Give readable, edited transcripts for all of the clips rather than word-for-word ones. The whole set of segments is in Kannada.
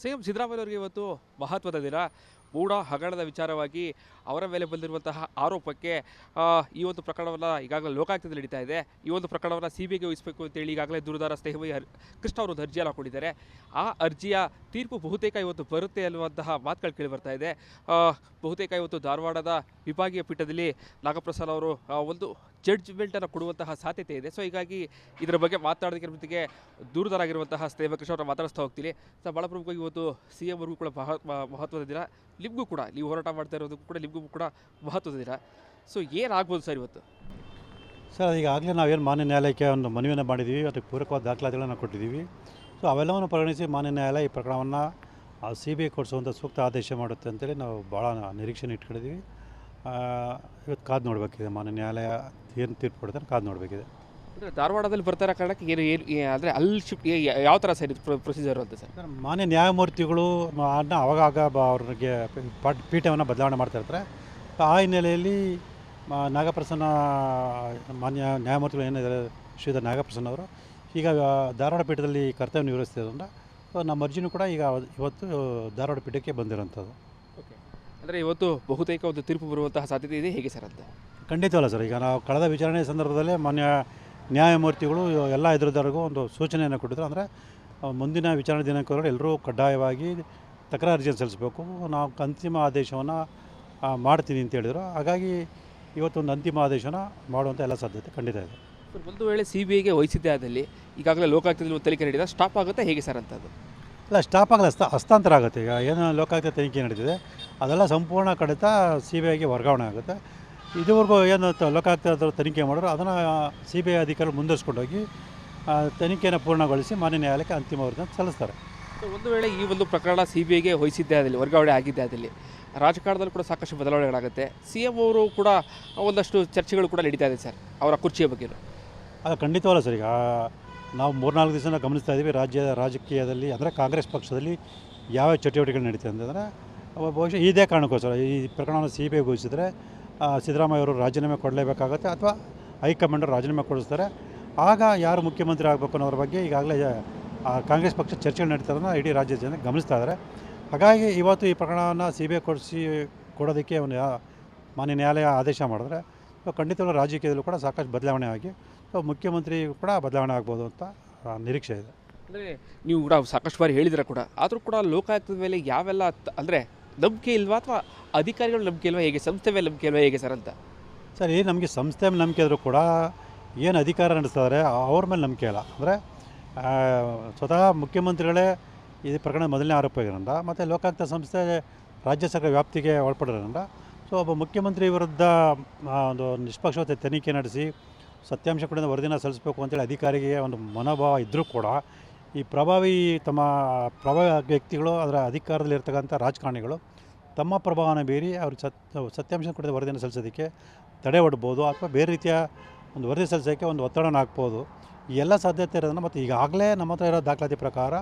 ಸಿಎಂ ಸಿದ್ದರಾಮಯ್ಯವರಿಗೆ ಇವತ್ತು ಮಹತ್ವದ ದಿನ. ಮೂಢ ಹಗರಣದ ವಿಚಾರವಾಗಿ ಅವರ ಮೇಲೆ ಬಂದಿರುವಂತಹ ಆರೋಪಕ್ಕೆ ಈ ಒಂದು ಪ್ರಕರಣವನ್ನು ಈಗಾಗಲೇ ಲೋಕಾಯುಕ್ತದಲ್ಲಿ ನಡೀತಾ ಇದೆ. ಈ ಒಂದು ಪ್ರಕರಣವನ್ನು CBIಗೆ ವಹಿಸಬೇಕು ಅಂತೇಳಿ ಈಗಾಗಲೇ ದೂರುದಾರ ಸ್ನೇಹಮಯಿ ಕೃಷ್ಣ ಅವರು ಒಂದು ಅರ್ಜಿಯನ್ನು ಹಾಕೊಂಡಿದ್ದಾರೆ. ಆ ಅರ್ಜಿಯ ತೀರ್ಪು ಬಹುತೇಕ ಇವತ್ತು ಬರುತ್ತೆ ಅನ್ನುವಂತಹ ಮಾತುಗಳು ಕೇಳಿ ಬರ್ತಾ ಇದೆ. ಬಹುತೇಕ ಇವತ್ತು ಧಾರವಾಡದ ವಿಭಾಗೀಯ ಪೀಠದಲ್ಲಿ ನಾಗಪ್ರಸಾದ್ ಅವರು ಒಂದು ಜಡ್ಜ್ಮೆಂಟನ್ನು ಕೊಡುವಂತಹ ಸಾಧ್ಯತೆ ಇದೆ. ಸೊ ಹೀಗಾಗಿ ಇದರ ಬಗ್ಗೆ ಮಾತನಾಡೋದಕ್ಕೆ ಜೊತೆಗೆ ದೂರದಾರಾಗಿರುವಂತಹ ಸ್ನೇಹ ಕೃಷ್ಣ ಅವರ ಮಾತಾಡಿಸ್ತಾ ಹೋಗ್ತೀನಿ. ಸೊ ಭಾಳ ಪ್ರಮುಖವಾಗಿ ಇವತ್ತು CM ಅವ್ರಿಗೂ ಕೂಡ ಮಹತ್ವದ ದಿನ, ನಿಮಗೂ ಕೂಡ ನೀವು ಹೋರಾಟ ಮಾಡ್ತಾ ಇರೋದಕ್ಕೂ ಕೂಡ ನಿಮಗೂ ಕೂಡ ಮಹತ್ವದ ದಿನ. ಸೊ ಏನಾಗ್ಬೋದು ಸರ್ ಇವತ್ತು? ಸರ್, ಈಗಾಗಲೇ ನಾವೇನು ಮಾನ್ಯ ನ್ಯಾಯಾಲಯಕ್ಕೆ ಒಂದು ಮನವಿಯನ್ನು ಮಾಡಿದ್ದೀವಿ, ಅದಕ್ಕೆ ಪೂರಕವಾದ ದಾಖಲಾತಿಗಳನ್ನು ಕೊಟ್ಟಿದ್ದೀವಿ. ಸೊ ಅವೆಲ್ಲವನ್ನು ಪರಿಗಣಿಸಿ ಮಾನ್ಯ ನ್ಯಾಯಾಲಯ ಈ ಪ್ರಕರಣವನ್ನು CBI ಕೊಡಿಸುವಂಥ ಸೂಕ್ತ ಆದೇಶ ಮಾಡುತ್ತೆ ಅಂತೇಳಿ ನಾವು ಭಾಳ ನಿರೀಕ್ಷೆನ ಇಟ್ಕೊಂಡಿದ್ದೀವಿ. ಇವತ್ತು ಕಾದು ನೋಡಬೇಕಿದೆ, ಮಾನ್ಯ ನ್ಯಾಯಾಲಯ ಏನು ತೀರ್ಪು ಕೊಡುತ್ತೆ ಕಾದು ನೋಡಬೇಕಿದೆ. ಅಂದರೆ ಧಾರವಾಡದಲ್ಲಿ ಬರ್ತಾ ಇರೋ ಕಾರಣಕ್ಕೆ ಏನು ಅಂದರೆ ಅಲ್ಲಿ ಶಿಫ್ಟ್ ಯಾವ ಥರ ಸರ್ ಇದು ಪ್ರೊಸೀಜರ್ ಅಂತ ಸರ್? ಮಾನ್ಯ ನ್ಯಾಯಮೂರ್ತಿಗಳು ಅವಾಗಾಗ ಅವ್ರಿಗೆ ಪೀಠವನ್ನು ಬದಲಾವಣೆ ಮಾಡ್ತಾ ಇರ್ತಾರೆ. ಆ ಹಿನ್ನೆಲೆಯಲ್ಲಿ ನಾಗಪ್ರಸನ್ನ ಮಾನ್ಯ ನ್ಯಾಯಮೂರ್ತಿಗಳು ಏನಿದ್ದಾರೆ ಶ್ರೀಧರ್ ನಾಗಪ್ರಸನ್ನ ಅವರು ಈಗ ಧಾರವಾಡ ಪೀಠದಲ್ಲಿ ಕರ್ತವ್ಯ ನಿರ್ವಹಿಸ್ತಿರೋದ್ರಿಂದ ನಮ್ಮ ಅರ್ಜಿನೂ ಕೂಡ ಈಗ ಇವತ್ತು ಧಾರವಾಡ ಪೀಠಕ್ಕೆ ಬಂದಿರೋಂಥದ್ದು. ಓಕೆ, ಅಂದರೆ ಇವತ್ತು ಬಹುತೇಕ ಒಂದು ತೀರ್ಪು ಬರುವಂತಹ ಸಾಧ್ಯತೆ ಇದೆ ಹೇಗೆ ಸರ್ ಅಂತ? ಖಂಡಿತವಲ್ಲ ಸರ್. ಈಗ ನಾವು ಕಳೆದ ವಿಚಾರಣೆ ಸಂದರ್ಭದಲ್ಲೇ ಮಾನ್ಯ ನ್ಯಾಯಮೂರ್ತಿಗಳು ಎಲ್ಲ ಎದುರುದಾರರಿಗೂ ಒಂದು ಸೂಚನೆಯನ್ನು ಕೊಟ್ಟಿದ್ರು. ಅಂದರೆ ಮುಂದಿನ ವಿಚಾರಣೆ ದಿನಾಂಕಗಳು ಎಲ್ಲರೂ ಕಡ್ಡಾಯವಾಗಿ ತಕರಾರು ಅರ್ಜಿಯನ್ನು ಸಲ್ಲಿಸಬೇಕು, ನಾವು ಅಂತಿಮ ಆದೇಶವನ್ನು ಮಾಡ್ತೀನಿ ಅಂತ ಹೇಳಿದರು. ಹಾಗಾಗಿ ಇವತ್ತೊಂದು ಅಂತಿಮ ಆದೇಶನ ಮಾಡುವಂಥ ಎಲ್ಲ ಸಾಧ್ಯತೆ ಖಂಡಿತ ಇದೆ. ಸರ್, ಒಂದು ವೇಳೆ CBIಗೆ ವಹಿಸಿದ್ದೇ ಆದಲ್ಲಿ ಈಗಾಗಲೇ ಲೋಕಾಯುಕ್ತದಲ್ಲಿ ಒಂದು ತನಿಖೆ ನಡೆದಿದೆ, ಸ್ಟಾಪ್ ಆಗುತ್ತೆ ಹೇಗೆ ಸರ್ ಅಂತದ್ದು? ಇಲ್ಲ, ಸ್ಟಾಪ್ ಆಗಲ್ಲ, ಹಸ್ತಾಂತರ ಆಗುತ್ತೆ. ಈಗ ಏನು ಲೋಕಾಯುಕ್ತ ತನಿಖೆ ನಡೀತಿದೆ ಅದೆಲ್ಲ ಸಂಪೂರ್ಣ ಕಡಿತ CBIಗೆ ವರ್ಗಾವಣೆ ಆಗುತ್ತೆ. ಇದುವರೆಗೂ ಏನು ಲೋಕಾಯುಕ್ತ ತನಿಖೆ ಮಾಡೋರು ಅದನ್ನು CBI ಅಧಿಕಾರಿಗಳು ಮುಂದುವರಿಸ್ಕೊಂಡೋಗಿ ತನಿಖೆಯನ್ನು ಪೂರ್ಣಗೊಳಿಸಿ ಮಾನ್ಯ ನ್ಯಾಯಾಲಯಕ್ಕೆ ಅಂತಿಮ ವರದಿಯನ್ನು ಸಲ್ಲಿಸ್ತಾರೆ. ಒಂದು ವೇಳೆ ಈ ಒಂದು ಪ್ರಕರಣ CBIಗೆ ವಹಿಸಿದ್ದೇ ಆದಲ್ಲಿ, ವರ್ಗಾವಣೆ ಆಗಿದ್ದೇ ಆದಲ್ಲಿ, ರಾಜಕಾರಣದಲ್ಲಿ ಕೂಡ ಸಾಕಷ್ಟು ಬದಲಾವಣೆಗಳಾಗುತ್ತೆ. CM ಅವರು ಕೂಡ ಒಂದಷ್ಟು ಚರ್ಚೆಗಳು ಕೂಡ ನಡೀತಾ ಇದೆ ಸರ್ ಅವರ ಕುರ್ಚಿಯ ಬಗ್ಗೆ. ಅದು ಖಂಡಿತವಲ್ಲ ಸರ್. ಈಗ ನಾವು 3-4 ದಿವಸ ಗಮನಿಸ್ತಾ ಇದ್ದೀವಿ ರಾಜಕೀಯದಲ್ಲಿ, ಅಂದರೆ ಕಾಂಗ್ರೆಸ್ ಪಕ್ಷದಲ್ಲಿ ಯಾವ ಚಟುವಟಿಕೆಗಳು ನಡೀತದೆ ಅಂತಂದರೆ ಬಹುಶಃ ಇದೇ ಕಾರಣಕ್ಕೋಸ್ಕರ ಈ ಪ್ರಕರಣವನ್ನು CBIಗೆ ವಹಿಸಿದರೆ ಸಿದ್ದರಾಮಯ್ಯ ಅವರು ರಾಜೀನಾಮೆ ಕೊಡಲೇಬೇಕಾಗುತ್ತೆ, ಅಥವಾ ಹೈಕಮಾಂಡರು ರಾಜೀನಾಮೆ ಕೊಡಿಸ್ತಾರೆ. ಆಗ ಯಾರು ಮುಖ್ಯಮಂತ್ರಿ ಆಗಬೇಕು ಅನ್ನೋದ್ರ ಬಗ್ಗೆ ಈಗಾಗಲೇ ಕಾಂಗ್ರೆಸ್ ಪಕ್ಷ ಚರ್ಚೆಗಳು ನಡೀತಾರನ್ನ ಇಡೀ ರಾಜ್ಯದ ಜನ ಗಮನಿಸ್ತಾ ಇದ್ದಾರೆ. ಹಾಗಾಗಿ ಇವತ್ತು ಈ ಪ್ರಕರಣವನ್ನು CBI ಕೊಡೋದಕ್ಕೆ ಒಂದು ಮಾನ್ಯ ನ್ಯಾಯಾಲಯ ಆದೇಶ ಮಾಡಿದ್ರೆ ಖಂಡಿತವಾಗ್ಲೂ ರಾಜಕೀಯದಲ್ಲೂ ಕೂಡ ಸಾಕಷ್ಟು ಬದಲಾವಣೆ ಆಗಿ ಮುಖ್ಯಮಂತ್ರಿ ಕೂಡ ಬದಲಾವಣೆ ಆಗ್ಬೋದು ಅಂತ ನಿರೀಕ್ಷೆ ಇದೆ. ಅಂದರೆ ನೀವು ಕೂಡ ಸಾಕಷ್ಟು ಬಾರಿ ಹೇಳಿದ್ರೆ ಕೂಡ, ಆದರೂ ಕೂಡ ಲೋಕಾಯುಕ್ತದ ಮೇಲೆ ಯಾವೆಲ್ಲ ಅಂದರೆ ನಂಬಿಕೆ ಇಲ್ವಾ, ಅಥವಾ ಅಧಿಕಾರಿಗಳು ನಂಬಿಕೆ ಇಲ್ವಾ, ಹೇಗೆ ಸಂಸ್ಥೆ ಮೇಲೆ ನಂಬಿಕೆ ಇಲ್ವಾ ಹೇಗೆ ಸರ್ ಅಂತ? ಸರ್, ನಮಗೆ ಸಂಸ್ಥೆ ಮೇಲೆ ನಂಬಿಕೆ ಇದ್ದರೂ ಕೂಡ ಏನು ಅಧಿಕಾರ ನಡೆಸ್ತಾರೆ ಅವ್ರ ಮೇಲೆ ನಂಬಿಕೆ ಇಲ್ಲ. ಅಂದರೆ ಸ್ವತಃ ಮುಖ್ಯಮಂತ್ರಿಗಳೇ ಈ ಪ್ರಕರಣ ಮೊದಲನೇ ಆರೋಪ ಆಗಿರೋದ್ರಿಂದ, ಮತ್ತು ಲೋಕಾಯುಕ್ತ ಸಂಸ್ಥೆ ರಾಜ್ಯ ಸರ್ಕಾರ ವ್ಯಾಪ್ತಿಗೆ ಒಳಪಡಿರೋದ್ರಿಂದ, ಸೊ ಒಬ್ಬ ಮುಖ್ಯಮಂತ್ರಿ ವಿರುದ್ಧ ಒಂದು ನಿಷ್ಪಕ್ಷಪಾತ ತನಿಖೆ ನಡೆಸಿ ಸತ್ಯಾಂಶ ಕೂಡ ವರದಿನ ಸಲ್ಲಿಸಬೇಕು ಅಂತೇಳಿ ಅಧಿಕಾರಿಗೆ ಒಂದು ಮನೋಭಾವ ಇದ್ದರೂ ಕೂಡ ಈ ಪ್ರಭಾವಿ ವ್ಯಕ್ತಿಗಳು, ಅದರ ಅಧಿಕಾರದಲ್ಲಿರ್ತಕ್ಕಂಥ ರಾಜಕಾರಣಿಗಳು ತಮ್ಮ ಪ್ರಭಾವನ ಬೀರಿ ಅವ್ರಿಗೆ ಸತ್ಯಾಂಶ ಕೂಡ ವರದಿಯನ್ನು ಸಲ್ಲಿಸೋದಕ್ಕೆ ತಡೆ ಒಡ್ಬೋದು, ಅಥವಾ ಬೇರೆ ರೀತಿಯ ಒಂದು ವರದಿ ಸಲ್ಲಿಸೋಕ್ಕೆ ಒಂದು ಒತ್ತಡನ ಹಾಕ್ಬೋದು. ಈ ಎಲ್ಲ ಸಾಧ್ಯತೆ ಇರೋದನ್ನು, ಮತ್ತು ಈಗಾಗಲೇ ನಮ್ಮ ಹತ್ರ ಇರೋ ದಾಖಲಾತಿ ಪ್ರಕಾರ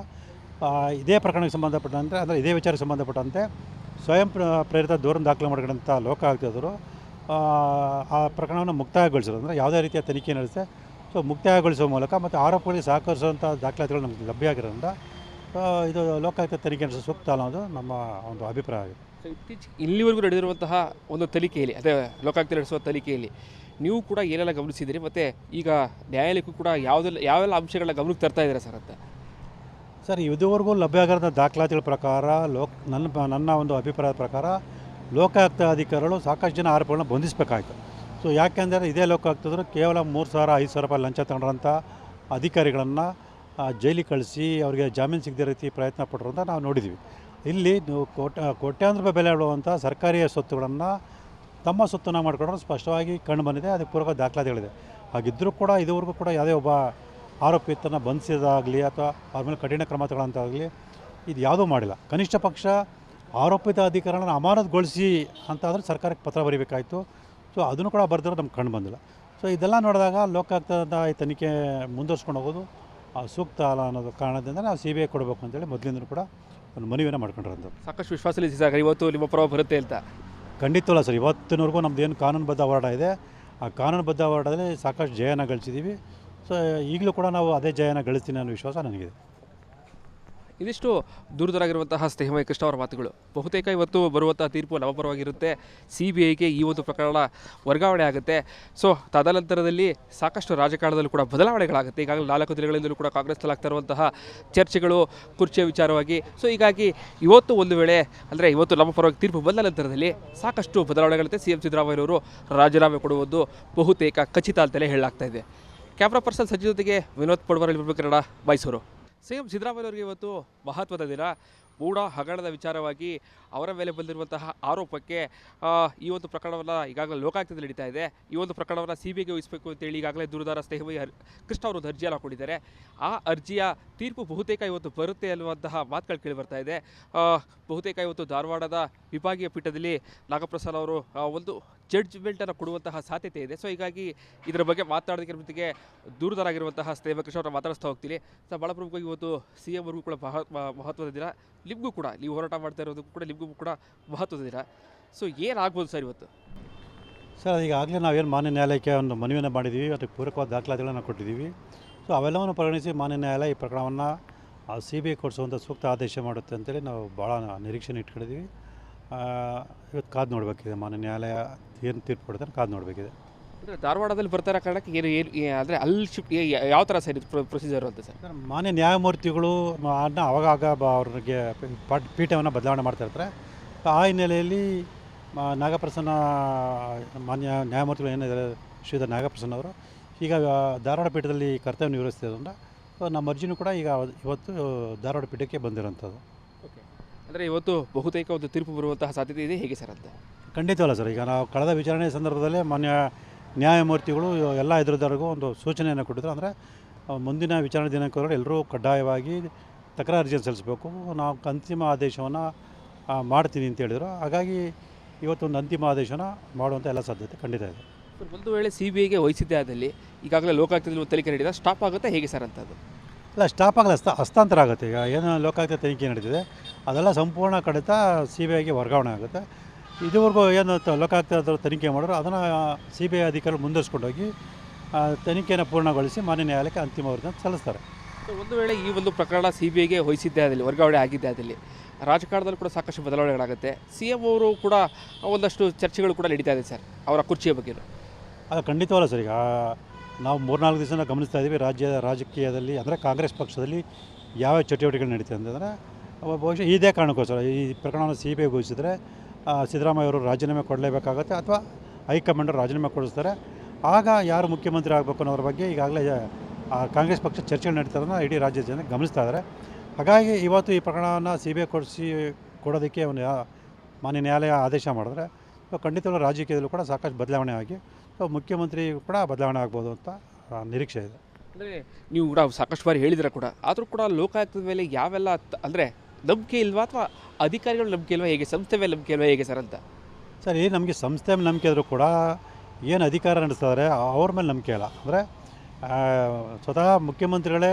ಇದೇ ಪ್ರಕರಣಕ್ಕೆ ಸಂಬಂಧಪಟ್ಟಂತೆ, ಅಂದರೆ ಇದೇ ವಿಚಾರಕ್ಕೆ ಸಂಬಂಧಪಟ್ಟಂತೆ ಸ್ವಯಂ ಪ್ರೇರಿತ ದೂರನ್ನು ದಾಖಲೆ ಮಾಡಿಕೊಂಡಂಥ ಲೋಕಾಯುಕ್ತರು ಆ ಪ್ರಕರಣವನ್ನು ಮುಕ್ತಾಯಗೊಳಿಸಿದ್ರು. ಅಂದರೆ ಯಾವುದೇ ರೀತಿಯ ತನಿಖೆ ನಡೆಸುತ್ತೆ, ಸೊ ಮುಕ್ತಾಯಗೊಳಿಸುವ ಮೂಲಕ ಮತ್ತು ಆರೋಪಗಳಿಗೆ ಸಹಕರಿಸುವಂಥ ದಾಖಲಾತಿಗಳು ನಮಗೆ ಲಭ್ಯ ಆಗಿರೋದ್ರಿಂದ ಇದು ಲೋಕಾಯುಕ್ತ ತನಿಖೆ ನಡೆಸೋ ಸೂಕ್ತ ಅನ್ನೋದು ನಮ್ಮ ಒಂದು ಅಭಿಪ್ರಾಯ ಆಗಿದೆ. ಸೊ ಇತ್ತೀಚೆಗೆ ಇಲ್ಲಿವರೆಗೂ ನಡೆದಿರುವಂತಹ ಒಂದು ತನಿಖೆಯಲ್ಲಿ, ಅದೇ ಲೋಕಾಯುಕ್ತ ನಡೆಸುವ ತನಿಖೆಯಲ್ಲಿ ನೀವು ಕೂಡ ಏನೆಲ್ಲ ಗಮನಿಸಿದ್ದೀರಿ, ಮತ್ತು ಈಗ ನ್ಯಾಯಾಲಯಕ್ಕೂ ಕೂಡ ಯಾವೆಲ್ಲ ಅಂಶಗಳನ್ನ ಗಮನಕ್ಕೆ ತರ್ತಾ ಇದ್ದಾರೆ ಸರ್ ಅಂತ? ಸರ್, ಇದುವರೆಗೂ ಲಭ್ಯ ಆಗಿರೋ ದಾಖಲಾತಿಗಳ ಪ್ರಕಾರ ನನ್ನ ಒಂದು ಅಭಿಪ್ರಾಯದ ಪ್ರಕಾರ ಲೋಕಾಯುಕ್ತ ಅಧಿಕಾರಿಗಳು ಸಾಕಷ್ಟು ಜನ ಆರೋಪಗಳನ್ನ ಬಂಧಿಸಬೇಕಾಯ್ತು. ಸೊ ಯಾಕೆಂದರೆ ಇದೇ ಲೋಕಾಯುಕ್ತರು ಕೇವಲ 3,000-5,000 ರೂಪಾಯಿ ಲಂಚ ತಗೊಂಡ್ರಂಥ ಅಧಿಕಾರಿಗಳನ್ನು ಜೈಲಿಗೆ ಕಳಿಸಿ ಅವರಿಗೆ ಜಾಮೀನು ಸಿಗದೇ ರೀತಿ ಪ್ರಯತ್ನ ಪಟ್ಟರು ಅಂತ ನಾವು ನೋಡಿದ್ವಿ. ಇಲ್ಲಿ ಕೋಟ್ಯಾಂತರ ರೂಪಾಯಿ ಬೆಲೆ ಇಡುವಂಥ ಸರ್ಕಾರಿ ಸ್ವತ್ತುಗಳನ್ನು ತಮ್ಮ ಸ್ವತ್ತನ್ನು ಮಾಡ್ಕೊಂಡ್ರೆ ಸ್ಪಷ್ಟವಾಗಿ ಕಂಡು ಬಂದಿದೆ. ಅದಕ್ಕೆ ಪೂರ್ವಕ ದಾಖಲಾತಿಗಳಿದೆ. ಹಾಗಿದ್ದರೂ ಕೂಡ ಇದುವರೆಗೂ ಕೂಡ ಯಾವುದೇ ಒಬ್ಬ ಆರೋಪಿತನ ಬಂಧಿಸಿದಾಗಲಿ ಅಥವಾ ಅವ್ರ ಮೇಲೆ ಕಠಿಣ ಕ್ರಮ ತಗೊಳ್ಳೋಂತಾಗಲಿ ಇದು ಯಾವುದೂ ಮಾಡಿಲ್ಲ. ಕನಿಷ್ಠ ಪಕ್ಷ ಆರೋಪಿತ ಅಧಿಕಾರಿಗಳನ್ನ ಅಮಾನತುಗೊಳಿಸಿ ಅಂತಾದರೆ ಸರ್ಕಾರಕ್ಕೆ ಪತ್ರ ಬರೀಬೇಕಾಯಿತು. ಸೊ ಅದನ್ನು ಕೂಡ ಬರೆದಿರೋ ನಮ್ಗೆ ಕಂಡು ಬಂದಿಲ್ಲ. ಸೊ ಇದೆಲ್ಲ ನೋಡಿದಾಗ ಲೋಕಾಯುಕ್ತದ ಈ ತನಿಖೆ ಮುಂದುವರ್ಸ್ಕೊಂಡು ಹೋಗೋದು ಸೂಕ್ತ ಅಲ್ಲ ಅನ್ನೋದು ಕಾರಣದಿಂದ ನಾವು CBI ಕೊಡಬೇಕು ಅಂತೇಳಿ ಮೊದಲಿಂದಲೂ ಕೂಡ ಒಂದು ಮನವಿಯನ್ನು ಮಾಡ್ಕೊಂಡಿರೋದು. ಸಾಕಷ್ಟು ವಿಶ್ವಾಸದಲ್ಲಿ ಸರ್ ಇವತ್ತು ನಿಮ್ಮ ಪರ ಬರುತ್ತೆ ಅಂತ? ಖಂಡಿತವಲ್ಲ ಸರ್. ಇವತ್ತಿನವರೆಗೂ ನಮ್ಮದೇನು ಕಾನೂನುಬದ್ಧ ಹೋರಾಟ ಇದೆ, ಆ ಕಾನೂನುಬದ್ಧ ಹೋರಾಟದಲ್ಲಿ ಸಾಕಷ್ಟು ಜಯನ ಗಳಿಸಿದ್ದೀವಿ. ಸೊ ಈಗಲೂ ಕೂಡ ನಾವು ಅದೇ ಜಯನ ಗಳಿಸ್ತೀನಿ ಅನ್ನೋ ವಿಶ್ವಾಸ ನನಗಿದೆ. ಇದಿಷ್ಟು ದೂರದರಾಗಿರುವಂತಹ ಸ್ನೇಹಮಯ ಕೃಷ್ಣ ಅವರ ಮಾತುಗಳು. ಬಹುತೇಕ ಇವತ್ತು ಬರುವಂತಹ ತೀರ್ಪು ನಮ್ಮ ಪರವಾಗಿರುತ್ತೆ. CBIಗೆ ಈ ಒಂದು ಪ್ರಕರಣ ವರ್ಗಾವಣೆ ಆಗುತ್ತೆ. ಸೊ ತದನಂತರದಲ್ಲಿ ಸಾಕಷ್ಟು ರಾಜಕಾರಣದಲ್ಲೂ ಕೂಡ ಬದಲಾವಣೆಗಳಾಗುತ್ತೆ. ಈಗಾಗಲೇ 4 ದಿನಗಳಿಂದಲೂ ಕೂಡ ಕಾಂಗ್ರೆಸ್ನಲ್ಲಿ ಆಗ್ತಾ ಇರುವಂತಹ ಚರ್ಚೆಗಳು ಕುರ್ಚಿಯ ವಿಚಾರವಾಗಿ. ಸೊ ಹೀಗಾಗಿ ಇವತ್ತು ಒಂದು ವೇಳೆ ಅಂದರೆ ಇವತ್ತು ನಮ್ಮ ಪರವಾಗಿ ತೀರ್ಪು ಬಂದ ನಂತರದಲ್ಲಿ ಸಾಕಷ್ಟು ಬದಲಾವಣೆಗಳಂತೆ CM ಸಿದ್ದರಾಮಯ್ಯನವರು ರಾಜೀನಾಮೆ ಕೊಡುವುದು ಬಹುತೇಕ ಖಚಿತ ಅಂತಲೇ ಹೇಳಲಾಗ್ತಾ ಇದೆ. ಕ್ಯಾಮ್ರಾ ಪರ್ಸನ್ ಸಜ್ಜಿ ಜೊತೆಗೆ ವಿನೋದ್ ಪಡ್ವಾರ್, ಕನ್ನಡ, ಮೈಸೂರು. CM ಸಿದ್ದರಾಮಯ್ಯನವರಿಗೆ ಇವತ್ತು ಮಹತ್ವದ ದಿನ. ಮೂಡ ಹಗರಣದ ವಿಚಾರವಾಗಿ ಅವರ ಮೇಲೆ ಬಂದಿರುವಂತಹ ಆರೋಪಕ್ಕೆ ಈ ಒಂದು ಪ್ರಕರಣವನ್ನು ಈಗಾಗಲೇ ಲೋಕಾಯುಕ್ತದಲ್ಲಿ ನಡೀತಾ ಇದೆ. ಈ ಒಂದು ಪ್ರಕರಣವನ್ನು CBIಗೆ ವಹಿಸಬೇಕು ಅಂತೇಳಿ ಈಗಾಗಲೇ ದೂರದಾರ ಸ್ನೇಹಮಯ ಕೃಷ್ಣ ಅವರು ಒಂದು ಅರ್ಜಿಯನ್ನು ಹಾಕೊಂಡಿದ್ದಾರೆ. ಆ ಅರ್ಜಿಯ ತೀರ್ಪು ಬಹುತೇಕ ಇವತ್ತು ಬರುತ್ತೆ ಅನ್ನುವಂತಹ ಮಾತುಗಳು ಕೇಳಿ ಬರ್ತಾ ಇದೆ. ಬಹುತೇಕ ಇವತ್ತು ಧಾರವಾಡದ ವಿಭಾಗೀಯ ಪೀಠದಲ್ಲಿ ನಾಗಪ್ರಸಾದ್ ಅವರು ಒಂದು ಜಡ್ಜ್ಮೆಂಟನ್ನು ಕೊಡುವಂತಹ ಸಾಧ್ಯತೆ ಇದೆ. ಸೊ ಹೀಗಾಗಿ ಇದರ ಬಗ್ಗೆ ಮಾತನಾಡೋದಕ್ಕೆ ಜೊತೆಗೆ ದೂರದಾರಾಗಿರುವಂತಹ ಸ್ನೇಹ ಕೃಷ್ಣ ಅವರನ್ನು ಮಾತಾಡಿಸ್ತಾ ಹೋಗ್ತೀನಿ. ಸೊ ಭಾಳ ಪ್ರಮುಖವಾಗಿ ಇವತ್ತು CM ಅವ್ರಿಗೂ ಕೂಡ ಮಹತ್ವದ ದಿನ. ನಿಮಗೂ ಕೂಡ ನೀವು ಹೋರಾಟ ಮಾಡ್ತಾ ಇರೋದಕ್ಕೂ ಕೂಡ ನಿಮಗೂ ಕೂಡ ಮಹತ್ವದ ದಿನ. ಸೊ ಏನಾಗ್ಬೋದು ಸರ್ ಇವತ್ತು? ಸರ್ ಈಗಾಗಲೇ ನಾವೇನು ಮಾನ್ಯ ನ್ಯಾಯಾಲಯಕ್ಕೆ ಒಂದು ಮನವಿಯನ್ನು ಮಾಡಿದ್ದೀವಿ, ಅದಕ್ಕೆ ಪೂರಕವಾದ ದಾಖಲಾತಿಗಳನ್ನು ಕೊಟ್ಟಿದ್ದೀವಿ. ಸೊ ಅವೆಲ್ಲವನ್ನು ಪರಿಗಣಿಸಿ ಮಾನ್ಯ ನ್ಯಾಯಾಲಯ ಈ ಪ್ರಕರಣವನ್ನು CBI ಕೊಡಿಸುವಂಥ ಸೂಕ್ತ ಆದೇಶ ಮಾಡುತ್ತೆ ಅಂತೇಳಿ ನಾವು ಭಾಳ ನಿರೀಕ್ಷೆನ ಇಟ್ಕೊಂಡಿದ್ದೀವಿ. ಇವತ್ತು ಕಾದು ನೋಡಬೇಕಿದೆ, ಮಾನ್ಯ ನ್ಯಾಯಾಲಯ ಏನು ತೀರ್ಪು ಕೊಡುತ್ತೆ ಕಾದು ನೋಡಬೇಕಿದೆ. ಅಂದರೆ ಧಾರವಾಡದಲ್ಲಿ ಬರ್ತಾ ಇರೋ ಕಾರಣಕ್ಕೆ ಏನು ಅಂದರೆ ಅಲ್ಲಿ ಶಿಫ್ಟ್ ಯಾವ ಥರ ಸರ್ ಪ್ರೊಸೀಜರ್ ಅಂತ ಸರ್? ಮಾನ್ಯ ನ್ಯಾಯಮೂರ್ತಿಗಳು ಅದನ್ನ ಅವಾಗ ಅವ್ರಿಗೆ ಪೀಠವನ್ನು ಬದಲಾವಣೆ ಮಾಡ್ತಾಯಿರ್ತಾರೆ. ಆ ಹಿನ್ನೆಲೆಯಲ್ಲಿ ನಾಗಪ್ರಸನ್ನ ಮಾನ್ಯ ನ್ಯಾಯಮೂರ್ತಿಗಳು ಏನಿದ್ದಾರೆ ಶ್ರೀಧರ್ ನಾಗಪ್ರಸನ್ನ ಅವರು ಈಗ ಧಾರವಾಡ ಪೀಠದಲ್ಲಿ ಕರ್ತವ್ಯ ನಿರ್ವಹಿಸ್ತಿರೋದ್ರಿಂದ ನಮ್ಮ ಅರ್ಜಿನೂ ಕೂಡ ಈಗ ಇವತ್ತು ಧಾರವಾಡ ಪೀಠಕ್ಕೆ ಬಂದಿರೋಂಥದ್ದು. ಓಕೆ, ಅಂದರೆ ಇವತ್ತು ಬಹುತೇಕ ಒಂದು ತೀರ್ಪು ಬರುವಂತಹ ಸಾಧ್ಯತೆ ಇದೆ ಹೇಗೆ ಸರ್ ಅಂತ? ಖಂಡಿತವಲ್ಲ ಸರ್. ಈಗ ನಾವು ಕಳೆದ ವಿಚಾರಣೆ ಸಂದರ್ಭದಲ್ಲೇ ಮಾನ್ಯ ನ್ಯಾಯಮೂರ್ತಿಗಳು ಎಲ್ಲ ಎದುರುದಾರರಿಗೂ ಒಂದು ಸೂಚನೆಯನ್ನು ಕೊಟ್ಟಿದ್ರು. ಅಂದರೆ ಮುಂದಿನ ವಿಚಾರಣೆ ದಿನಾಂಕಗಳು ಎಲ್ಲರೂ ಕಡ್ಡಾಯವಾಗಿ ತಕರಾರು ಅರ್ಜಿಯನ್ನು ಸಲ್ಲಿಸಬೇಕು, ನಾವು ಅಂತಿಮ ಆದೇಶವನ್ನು ಮಾಡ್ತೀನಿ ಅಂತ ಹೇಳಿದರು. ಹಾಗಾಗಿ ಇವತ್ತೊಂದು ಅಂತಿಮ ಆದೇಶನ ಮಾಡುವಂಥ ಎಲ್ಲ ಸಾಧ್ಯತೆ ಖಂಡಿತ ಇದೆ. ಸರ್ ಒಂದು ವೇಳೆ CBIಗೆ ವಹಿಸಿದ್ದೇ ಆದಲ್ಲಿ ಈಗಾಗಲೇ ಲೋಕಾಯುಕ್ತದಲ್ಲಿ ಒಂದು ತನಿಖೆ ನಡೆದ ಸ್ಟಾಪ್ ಆಗುತ್ತೆ ಹೇಗೆ ಸರ್ ಅಂತದ್ದು? ಇಲ್ಲ, ಸ್ಟಾಪ್ ಆಗಲ್ಲ, ಹಸ್ತಾಂತರ ಆಗುತ್ತೆ. ಈಗ ಏನು ಲೋಕಾಯುಕ್ತ ತನಿಖೆ ನಡೀತಿದೆ ಅದೆಲ್ಲ ಸಂಪೂರ್ಣ ಕಡಿತ CBIಗೆ ವರ್ಗಾವಣೆ ಆಗುತ್ತೆ. ಇದುವರೆಗೂ ಏನು ಲೋಕಾಯುಕ್ತ ತನಿಖೆ ಮಾಡೋರು ಅದನ್ನು CBI ಅಧಿಕಾರಿಗಳು ಮುಂದುವರಿಸ್ಕೊಂಡೋಗಿ ತನಿಖೆಯನ್ನು ಪೂರ್ಣಗೊಳಿಸಿ ಮಾನ್ಯ ನ್ಯಾಯಾಲಯಕ್ಕೆ ಅಂತಿಮ ವರದಿಯನ್ನು ಸಲ್ಲಿಸ್ತಾರೆ. ಒಂದು ವೇಳೆ ಈ ಒಂದು ಪ್ರಕರಣ CBIಗೆ ವಹಿಸಿದ್ದೇ ಆದಲ್ಲಿ ವರ್ಗಾವಣೆ ಆಗಿದ್ದೇ ಆದಲ್ಲಿ ರಾಜಕಾರಣದಲ್ಲಿ ಕೂಡ ಸಾಕಷ್ಟು ಬದಲಾವಣೆಗಳಾಗುತ್ತೆ. CM ಅವರು ಕೂಡ ಒಂದಷ್ಟು ಚರ್ಚೆಗಳು ಕೂಡ ನಡೀತಾ ಇದೆ ಸರ್ ಅವರ ಕುರ್ಚಿಯ ಬಗ್ಗೆ. ಅದು ಖಂಡಿತವಲ್ಲ ಸರ್. ಈಗ ನಾವು 3-4 ದಿವಸ ಗಮನಿಸ್ತಾ ಇದ್ದೀವಿ ರಾಜಕೀಯದಲ್ಲಿ, ಅಂದರೆ ಕಾಂಗ್ರೆಸ್ ಪಕ್ಷದಲ್ಲಿ ಯಾವ ಚಟುವಟಿಕೆಗಳು ನಡೀತದೆ ಅಂತಂದರೆ ಬಹುಶಃ ಇದೇ ಕಾರಣಕ್ಕೋಸ್ಕರ ಈ ಪ್ರಕರಣವನ್ನು CBIಗೆ ವಹಿಸಿದರೆ ಸಿದ್ದರಾಮಯ್ಯ ಅವರು ರಾಜೀನಾಮೆ ಕೊಡಲೇಬೇಕಾಗುತ್ತೆ ಅಥವಾ ಹೈಕಮಾಂಡ್ ರಾಜೀನಾಮೆ ಕೊಡಿಸ್ತಾರೆ. ಆಗ ಯಾರು ಮುಖ್ಯಮಂತ್ರಿ ಆಗಬೇಕು ಅನ್ನೋದ್ರ ಬಗ್ಗೆ ಈಗಾಗಲೇ ಕಾಂಗ್ರೆಸ್ ಪಕ್ಷ ಚರ್ಚೆಗಳು ನಡೀತಾರನ್ನ ಇಡೀ ರಾಜ್ಯದ ಜನ ಗಮನಿಸ್ತಾ ಇದ್ದಾರೆ. ಹಾಗಾಗಿ ಇವತ್ತು ಈ ಪ್ರಕರಣವನ್ನು CBI ಕೊಡೋದಕ್ಕೆ ಒಂದು ಮಾನ್ಯ ನ್ಯಾಯಾಲಯ ಆದೇಶ ಮಾಡಿದ್ರೆ ಖಂಡಿತವಾಗ್ಲೂ ರಾಜಕೀಯದಲ್ಲೂ ಕೂಡ ಸಾಕಷ್ಟು ಬದಲಾವಣೆ ಆಗಿ ಮುಖ್ಯಮಂತ್ರಿ ಕೂಡ ಬದಲಾವಣೆ ಆಗ್ಬೋದು ಅಂತ ನಿರೀಕ್ಷೆ ಇದೆ. ಅಂದರೆ ನೀವು ಕೂಡ ಸಾಕಷ್ಟು ಬಾರಿ ಹೇಳಿದ್ರೆ ಕೂಡ ಆದರೂ ಕೂಡ ಲೋಕಾಯುಕ್ತದ ಮೇಲೆ ಯಾವೆಲ್ಲ ಅಂದರೆ ನಂಬಿಕೆ ಇಲ್ವಾ ಅಥವಾ ಅಧಿಕಾರಿಗಳು ನಂಬಿಕೆ ಇಲ್ವಾ ಹೇಗೆ, ಸಂಸ್ಥೆ ಮೇಲೆ ನಂಬಿಕೆ ಇಲ್ವಾ ಹೇಗೆ ಸರ್ ಅಂತ? ಸರ್ ನಮಗೆ ಸಂಸ್ಥೆ ಮೇಲೆ ನಂಬಿಕೆ ಇದ್ದರೂ ಕೂಡ ಏನು ಅಧಿಕಾರ ನಡೆಸ್ತಾರೆ ಅವ್ರ ಮೇಲೆ ನಂಬಿಕೆ ಇಲ್ಲ. ಅಂದರೆ ಸ್ವತಃ ಮುಖ್ಯಮಂತ್ರಿಗಳೇ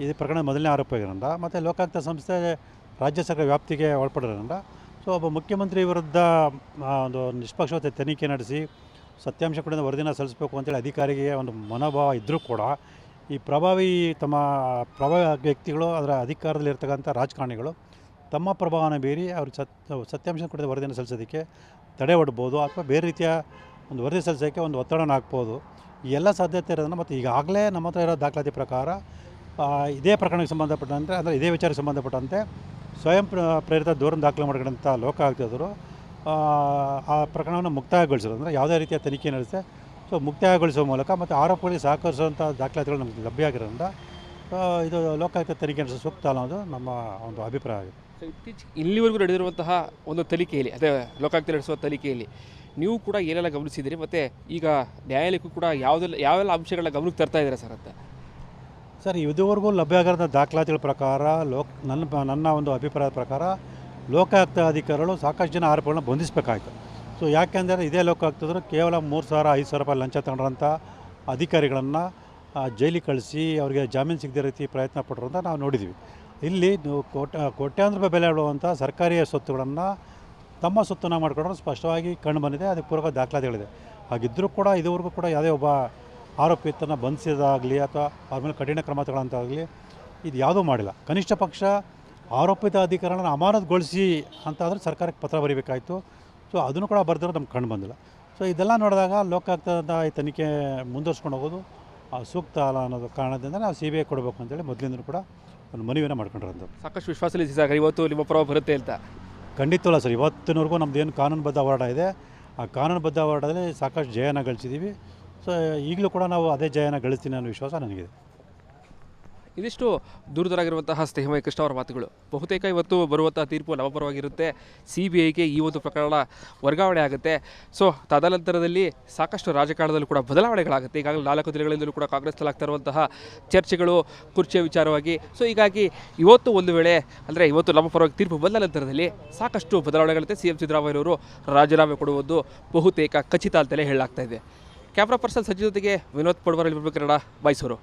ಈ ಪ್ರಕರಣ ಮೊದಲನೇ ಆರೋಪ ಆಗಿರೋದ್ರಿಂದ ಮತ್ತು ಲೋಕಾಯುಕ್ತ ಸಂಸ್ಥೆ ರಾಜ್ಯ ಸರ್ಕಾರ ವ್ಯಾಪ್ತಿಗೆ ಒಳಪಡಿರೋದ್ರಿಂದ ಸೊ ಒಬ್ಬ ಮುಖ್ಯಮಂತ್ರಿ ವಿರುದ್ಧ ಒಂದು ನಿಷ್ಪಕ್ಷಪಾತ ತನಿಖೆ ನಡೆಸಿ ಸತ್ಯಾಂಶ ಕೂಡ ವರದಿನ ಸಲ್ಲಿಸಬೇಕು ಅಂತೇಳಿ ಅಧಿಕಾರಿಗೆ ಒಂದು ಮನೋಭಾವ ಇದ್ದರೂ ಕೂಡ ಈ ಪ್ರಭಾವಿ ವ್ಯಕ್ತಿಗಳು ಅದರ ಅಧಿಕಾರದಲ್ಲಿರ್ತಕ್ಕಂಥ ರಾಜಕಾರಣಿಗಳು ತಮ್ಮ ಪ್ರಭಾವನ ಬೀರಿ ಅವ್ರಿಗೆ ಸತ್ಯಾಂಶ ಕೂಡ ವರದಿನ ಸಲ್ಲಿಸೋದಕ್ಕೆ ತಡೆ ಒಡ್ಬೋದು ಅಥವಾ ಬೇರೆ ರೀತಿಯ ಒಂದು ವರದಿ ಸಲ್ಲಿಸೋಕ್ಕೆ ಒಂದು ಒತ್ತಡನ ಹಾಕ್ಬೋದು. ಈ ಎಲ್ಲ ಸಾಧ್ಯತೆ ಇರೋದನ್ನು ಮತ್ತು ಈಗಾಗಲೇ ನಮ್ಮ ಹತ್ರ ಇರೋ ದಾಖಲಾತಿ ಪ್ರಕಾರ ಇದೇ ಪ್ರಕರಣಕ್ಕೆ ಸಂಬಂಧಪಟ್ಟಂತೆ ಅಂದರೆ ಇದೇ ವಿಚಾರಕ್ಕೆ ಸಂಬಂಧಪಟ್ಟಂತೆ ಸ್ವಯಂ ಪ್ರೇರಿತ ದೂರನ್ನು ದಾಖಲೆ ಮಾಡಿಕೊಂಡಂಥ ಲೋಕಾಯುಕ್ತರು ಆ ಪ್ರಕರಣವನ್ನು ಮುಕ್ತಾಯಗೊಳಿಸೋದು, ಅಂದರೆ ಯಾವುದೇ ರೀತಿಯ ತನಿಖೆ ನಡೆಸುತ್ತೆ ಸೊ ಮುಕ್ತಾಯಗೊಳಿಸುವ ಮೂಲಕ ಮತ್ತು ಆರೋಪಗಳಿಗೆ ಸಹಕರಿಸುವಂಥ ದಾಖಲಾತಿಗಳು ನಮಗೆ ಲಭ್ಯ ಆಗಿರೋದ್ರಿಂದ ಇದು ಲೋಕಾಯುಕ್ತ ತನಿಖೆ ನಡೆಸೋ ಸೂಕ್ತ ಅನ್ನೋದು ನಮ್ಮ ಒಂದು ಅಭಿಪ್ರಾಯ ಆಗಿದೆ. ಸೊ ಇತ್ತೀಚೆಗೆ ಇಲ್ಲಿವರೆಗೂ ನಡೆದಿರುವಂತಹ ಒಂದು ತನಿಖೆಯಲ್ಲಿ ಅದೇ ಲೋಕಾಯುಕ್ತ ನಡೆಸುವ ತನಿಖೆಯಲ್ಲಿ ನೀವು ಕೂಡ ಏನೆಲ್ಲ ಗಮನಿಸಿದ್ದೀರಿ ಮತ್ತು ಈಗ ನ್ಯಾಯಾಲಯಕ್ಕೂ ಕೂಡ ಯಾವೆಲ್ಲ ಅಂಶಗಳನ್ನ ಗಮನಕ್ಕೆ ತರ್ತಾ ಇದ್ದೀರಾ ಸರ್ ಅಂತ? ಸರ್ ಇದುವರೆಗೂ ಲಭ್ಯ ಆಗಿರೋ ದಾಖಲಾತಿಗಳ ಪ್ರಕಾರ ನನ್ನ ಒಂದು ಅಭಿಪ್ರಾಯದ ಪ್ರಕಾರ ಲೋಕಾಯುಕ್ತ ಅಧಿಕಾರಿಗಳು ಸಾಕಷ್ಟು ಜನ ಆರೋಪಗಳನ್ನ ಬಂಧಿಸಬೇಕಾಯ್ತು. ಸೊ ಯಾಕೆಂದರೆ ಇದೇ ಲೋಕಾಯುಕ್ತರು ಕೇವಲ 3,000-5,000 ರೂಪಾಯಿ ಲಂಚ ತಗೊಂಡ್ರಂಥ ಅಧಿಕಾರಿಗಳನ್ನು ಜೈಲಿಗೆ ಕಳಿಸಿ ಅವರಿಗೆ ಜಾಮೀನು ಸಿಗದೇ ರೀತಿ ಪ್ರಯತ್ನ ಪಟ್ಟರು ಅಂತ ನಾವು ನೋಡಿದ್ದೀವಿ. ಇಲ್ಲಿ ಕೋಟ್ಯಾಂತರ ರೂಪಾಯಿ ಬೆಲೆ ಇಡುವಂಥ ಸರ್ಕಾರಿ ಸ್ವತ್ತುಗಳನ್ನು ತಮ್ಮ ಸ್ವತ್ತನ್ನು ಮಾಡಿಕೊಂಡ್ರೆ ಸ್ಪಷ್ಟವಾಗಿ ಕಂಡು ಬಂದಿದೆ. ಅದಕ್ಕೆ ಪೂರಕ ದಾಖಲಾತಿಗಳಿದೆ. ಹಾಗಿದ್ದರೂ ಕೂಡ ಇದುವರೆಗೂ ಕೂಡ ಯಾವುದೇ ಒಬ್ಬ ಆರೋಪಿತನ ಬಂಧಿಸಿದಾಗಲಿ ಅಥವಾ ಅವ್ರ ಮೇಲೆ ಕಠಿಣ ಕ್ರಮ ತಗೊಳ್ಳೋಂತಾಗಲಿ ಇದು ಯಾವುದೂ ಮಾಡಿಲ್ಲ. ಕನಿಷ್ಠ ಪಕ್ಷ ಆರೋಪಿತ ಅಧಿಕಾರಿಗಳನ್ನ ಅಮಾನತುಗೊಳಿಸಿ ಅಂತಾದರೆ ಸರ್ಕಾರಕ್ಕೆ ಪತ್ರ ಬರೀಬೇಕಾಯಿತು. ಸೊ ಅದನ್ನು ಕೂಡ ಬರೆದಿರೋ ನಮ್ಗೆ ಕಂಡು ಬಂದಿಲ್ಲ. ಸೊ ಇದೆಲ್ಲ ನೋಡಿದಾಗ ಲೋಕಾಯುಕ್ತದ ಈ ತನಿಖೆ ಮುಂದುವರ್ಸ್ಕೊಂಡು ಹೋಗೋದು ಸೂಕ್ತ ಅಲ್ಲ ಅನ್ನೋದು ಕಾರಣದಿಂದ ನಾವು CBI ಕೊಡಬೇಕು ಅಂತೇಳಿ ಮೊದಲಿಂದಲೂ ಕೂಡ ಒಂದು ಮನವಿಯನ್ನು ಮಾಡ್ಕೊಂಡಿರೋದು. ಸಾಕಷ್ಟು ವಿಶ್ವಾಸದಲ್ಲಿ ಸರ್ ಇವತ್ತು ನಿಮ್ಮ ಪರ ಬರುತ್ತೆ ಅಂತ. ಖಂಡಿತವಲ್ಲ ಸರ್, ಇವತ್ತಿನವರೆಗೂ ನಮ್ಮದು ಏನು ಕಾನೂನುಬದ್ಧ ಹೋರಾಟ ಇದೆ, ಆ ಕಾನೂನುಬದ್ಧ ಹೋರಾಟದಲ್ಲಿ ಸಾಕಷ್ಟು ಜಯನ ಗಳಿಸಿದ್ದೀವಿ. ಸೊ ಈಗಲೂ ಕೂಡ ನಾವು ಅದೇ ಜಯನ ಗಳಿಸ್ತೀನಿ ಅನ್ನೋ ವಿಶ್ವಾಸ ನನಗಿದೆ. ಇದಿಷ್ಟು ದೂರದರಾಗಿರುವಂತಹ ಸ್ನೇಹಮಯ ಕೃಷ್ಣ ಅವರ ಮಾತುಗಳು. ಬಹುತೇಕ ಇವತ್ತು ಬರುವಂತಹ ತೀರ್ಪು ನಮ್ಮ ಪರವಾಗಿರುತ್ತೆ. CBIಗೆ ಈ ಒಂದು ಪ್ರಕರಣ ವರ್ಗಾವಣೆ ಆಗುತ್ತೆ. ಸೊ ತದನಂತರದಲ್ಲಿ ಸಾಕಷ್ಟು ರಾಜಕಾರಣದಲ್ಲೂ ಕೂಡ ಬದಲಾವಣೆಗಳಾಗುತ್ತೆ. ಈಗಾಗಲೇ 4 ದಿನಗಳಿಂದಲೂ ಕೂಡ ಕಾಂಗ್ರೆಸ್ನಲ್ಲಿ ಆಗ್ತಾ ಇರುವಂತಹ ಚರ್ಚೆಗಳು ಕುರ್ಚಿಯ ವಿಚಾರವಾಗಿ. ಸೊ ಹೀಗಾಗಿ ಇವತ್ತು ಒಂದು ವೇಳೆ ಅಂದರೆ ಇವತ್ತು ನಮ್ಮ ಪರವಾಗಿ ತೀರ್ಪು ಬಂದ ನಂತರದಲ್ಲಿ ಸಾಕಷ್ಟು ಬದಲಾವಣೆಗಳಂತೆ CM ಸಿದ್ದರಾಮಯ್ಯನವರು ರಾಜೀನಾಮೆ ಕೊಡುವುದು ಬಹುತೇಕ ಖಚಿತ ಅಂತಲೇ ಹೇಳಲಾಗ್ತಾ ಇದೆ. ಕ್ಯಾಮ್ರಾ ಪರ್ಸನ್ ಸಜ್ಜಿ ಜೊತೆಗೆ ವಿನೋದ್ ಪಡ್ವರ್, ಕನ್ನಡ, ಮೈಸೂರು.